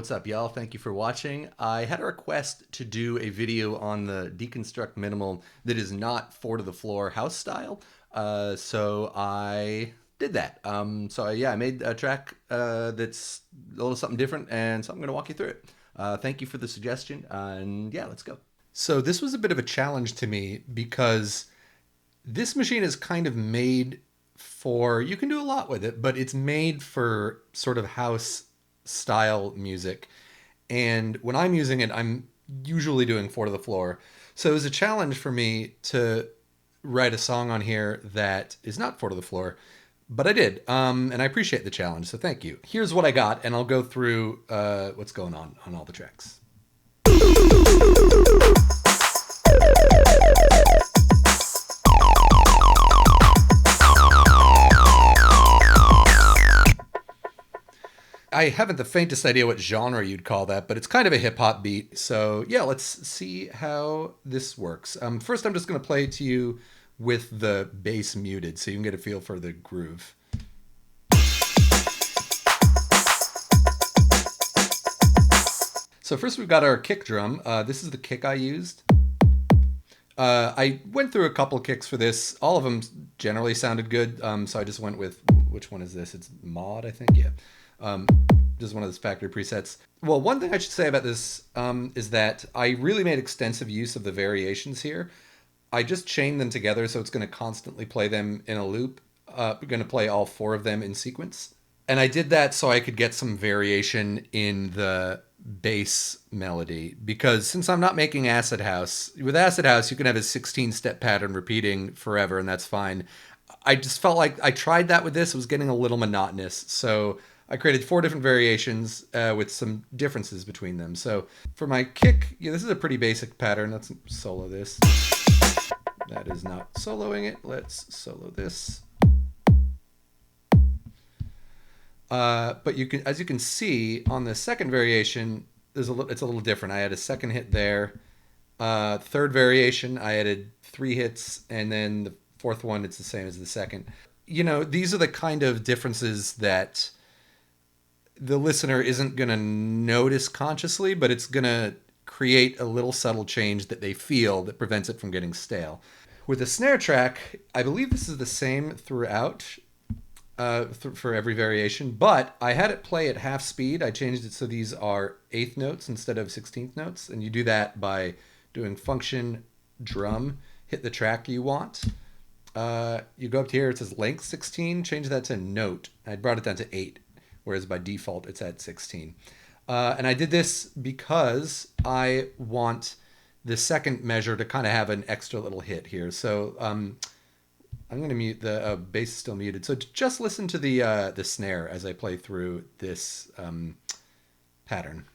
what's up, y'all? Thank you for watching. I had a request to do a video on the Deconstruct Minimal that is not four to the floor house style, so I did that. Yeah, I made a track that's a little something different, and so I'm going to walk you through it. Thank you for the suggestion, and yeah, let's go. So this was a bit of a challenge to me because this machine is kind of made for, you can do a lot with it, but it's made for sort of house style music. And when I'm using it, I'm usually doing four to the floor. So it was a challenge for me to write a song on here that is not four to the floor, but I did. And I appreciate the challenge, so thank you. Here's what I got, and I'll go through what's going on all the tracks. I haven't the faintest idea what genre you'd call that, but it's kind of a hip-hop beat. So yeah, let's see how this works. First, I'm just going to play to you with the bass muted so you can get a feel for the groove. So first we've got our kick drum. This is the kick I used. I went through a couple kicks for this. All of them generally sounded good, so I just went with, which one is this? It's mod, I think, yeah. Just one of those factory presets. Well, one thing I should say about this is that I really made extensive use of the variations here. I just chained them together, so it's going to constantly play them in a loop. We're going to play all four of them in sequence. And I did that so I could get some variation in the bass melody, because since I'm not making acid house, with acid house you can have a 16-step pattern repeating forever, and that's fine. I just felt like I tried that with this. It was getting a little monotonous, so I created four different variations with some differences between them. So for my kick, yeah, this is a pretty basic pattern. Let's solo this. That is not soloing it. Let's solo this. But you can, as you can see on the second variation, it's a little different. I had a second hit there. Third variation, I added 3 hits, and then the fourth one, it's the same as the second. You know, these are the kind of differences that the listener isn't going to notice consciously, but it's going to create a little subtle change that they feel that prevents it from getting stale. With a snare track, I believe this is the same throughout for every variation, but I had it play at half speed. I changed it so these are 8th notes instead of 16th notes, and you do that by doing function drum, hit the track you want. You go up to here, it says length 16, change that to note. I brought it down to 8. Whereas by default it's at 16. And I did this because I want the second measure to kind of have an extra little hit here. So I'm going to mute the bass is still muted. So just listen to the snare as I play through this pattern.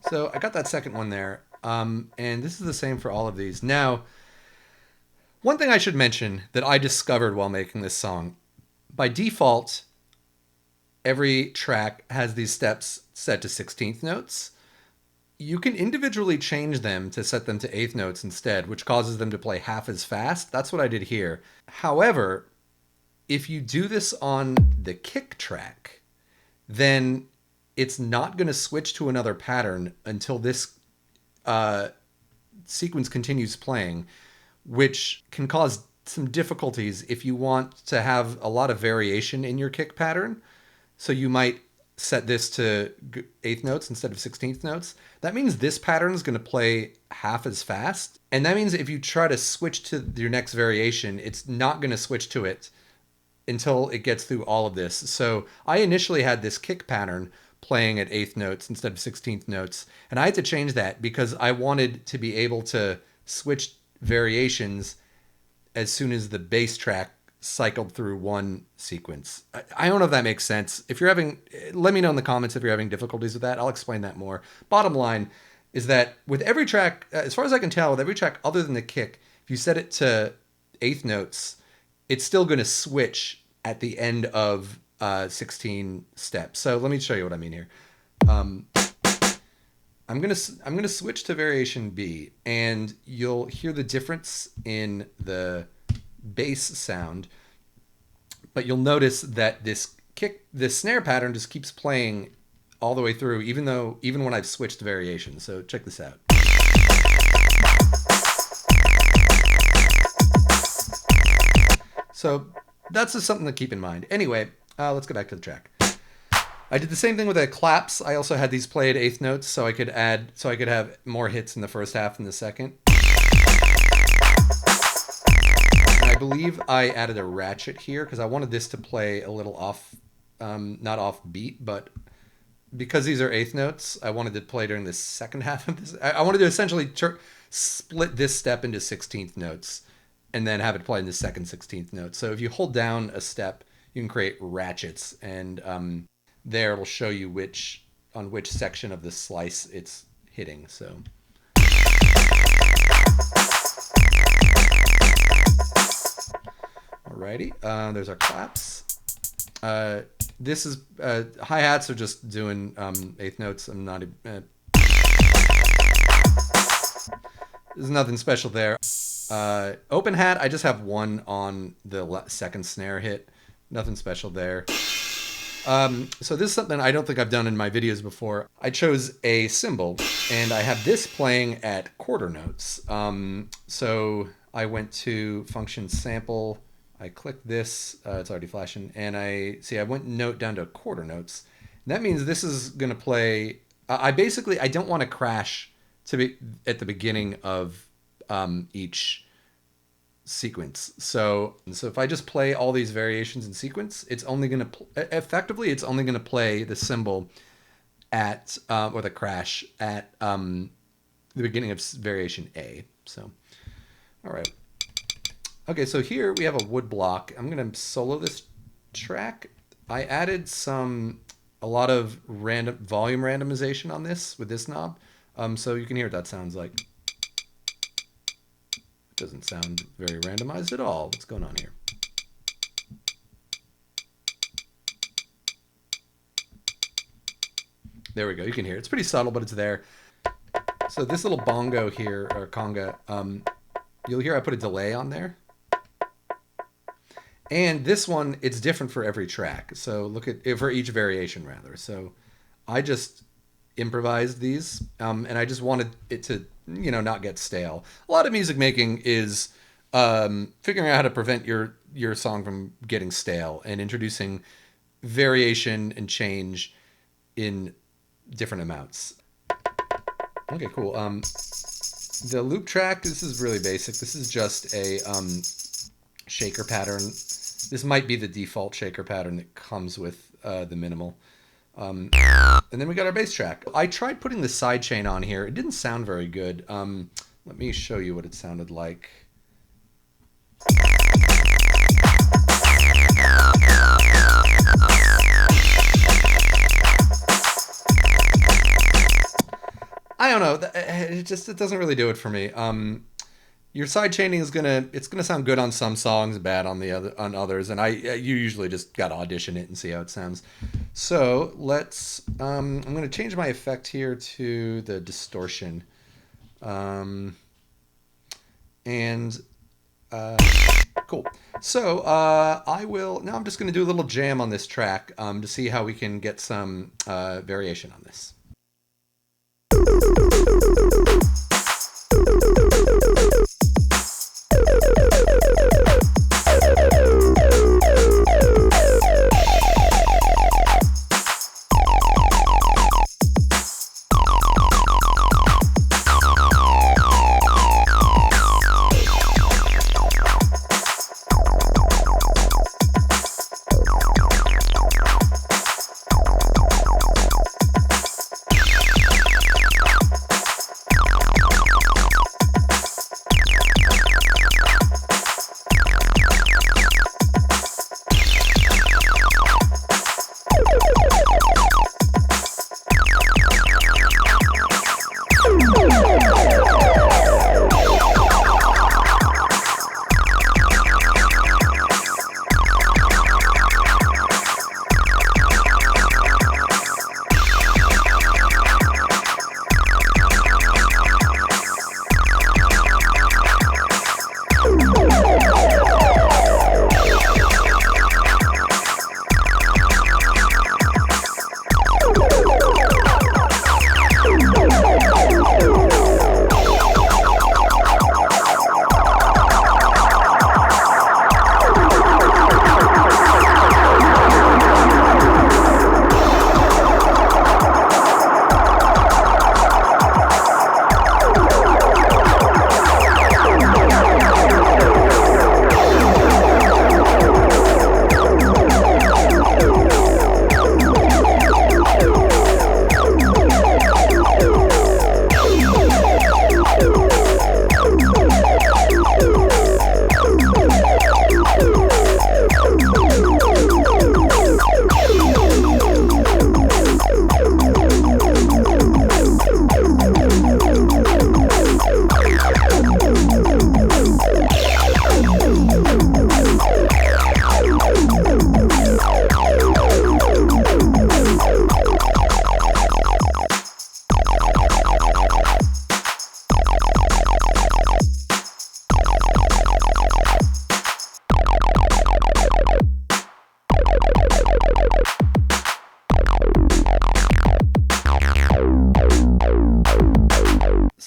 So I got that second one there. And this is the same for all of these. Now, one thing I should mention that I discovered while making this song, by default, every track has these steps set to 16th notes. You can individually change them to set them to 8th notes instead, which causes them to play half as fast. That's what I did here. However, if you do this on the kick track, then it's not going to switch to another pattern until this sequence continues playing, which can cause some difficulties if you want to have a lot of variation in your kick pattern. So you might set this to 8th notes instead of 16th notes. That means this pattern is going to play half as fast. And that means if you try to switch to your next variation, it's not going to switch to it until it gets through all of this. So I initially had this kick pattern playing at 8th notes instead of 16th notes. And I had to change that because I wanted to be able to switch variations as soon as the bass track cycled through one sequence. I don't know if that makes sense. If you're having, let me know in the comments if you're having difficulties with that. I'll explain that more. Bottom line is that with every track, as far as I can tell, with every track other than the kick, if you set it to 8th notes, it's still going to switch at the end of 16 steps. So let me show you what I mean here. I'm gonna switch to variation B, and you'll hear the difference in the bass sound But you'll notice that this snare pattern just keeps playing all the way through, even when I've switched variations. So check this out. So that's just something to keep in mind. Anyway, let's go back to the track. I did the same thing with the claps. I also had these play at eighth notes, so I could have more hits in the first half than the second. And I believe I added a ratchet here because I wanted this to play a little off, not off beat, but because these are eighth notes, I wanted to play during the second half of this. I wanted to essentially split this step into 16th notes and then have it play in the second 16th note. So if you hold down a step, you can create ratchets, and there it'll show you on which section of the slice it's hitting. So alrighty, there's our claps. This is hi-hats are just doing eighth notes. I'm not there's nothing special there. Open hat, I just have one on the second snare hit. Nothing special there. So this is something I don't think I've done in my videos before. I chose a cymbal, and I have this playing at quarter notes. So I went to function sample. I clicked this. It's already flashing. And I went note down to quarter notes. And that means this is going to play... I don't want to crash to be at the beginning of each sequence. So if I just play all these variations in sequence, it's only going to play the cymbal at or the crash at the beginning of variation A. So all right, okay, so here we have a wood block. I'm going to solo this track. I added a lot of random volume randomization on this with this knob, so you can hear what that sounds like. Doesn't sound very randomized at all. What's going on here? There we go. You can hear it. It's pretty subtle, but it's there. So this little bongo here, or conga, you'll hear I put a delay on there. And this one, it's different for every track. So look at for each variation rather. So I just improvised these, and I just wanted it to, not get stale. A lot of music making is figuring out how to prevent your song from getting stale and introducing variation and change in different amounts. Okay, cool. The loop track, this is really basic. This is just a shaker pattern. This might be the default shaker pattern that comes with the minimal. And then we got our bass track. I tried putting the sidechain on here. It didn't sound very good. Let me show you what it sounded like. I don't know. It doesn't really do it for me. Your side chaining is gonna sound good on some songs, bad on others, and you usually just gotta audition it and see how it sounds. So let's. I'm gonna change my effect here to the distortion, and cool. So I will now. I'm just gonna do a little jam on this track to see how we can get some variation on this.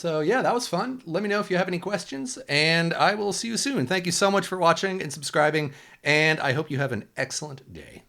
So yeah, that was fun. Let me know if you have any questions, and I will see you soon. Thank you so much for watching and subscribing, and I hope you have an excellent day.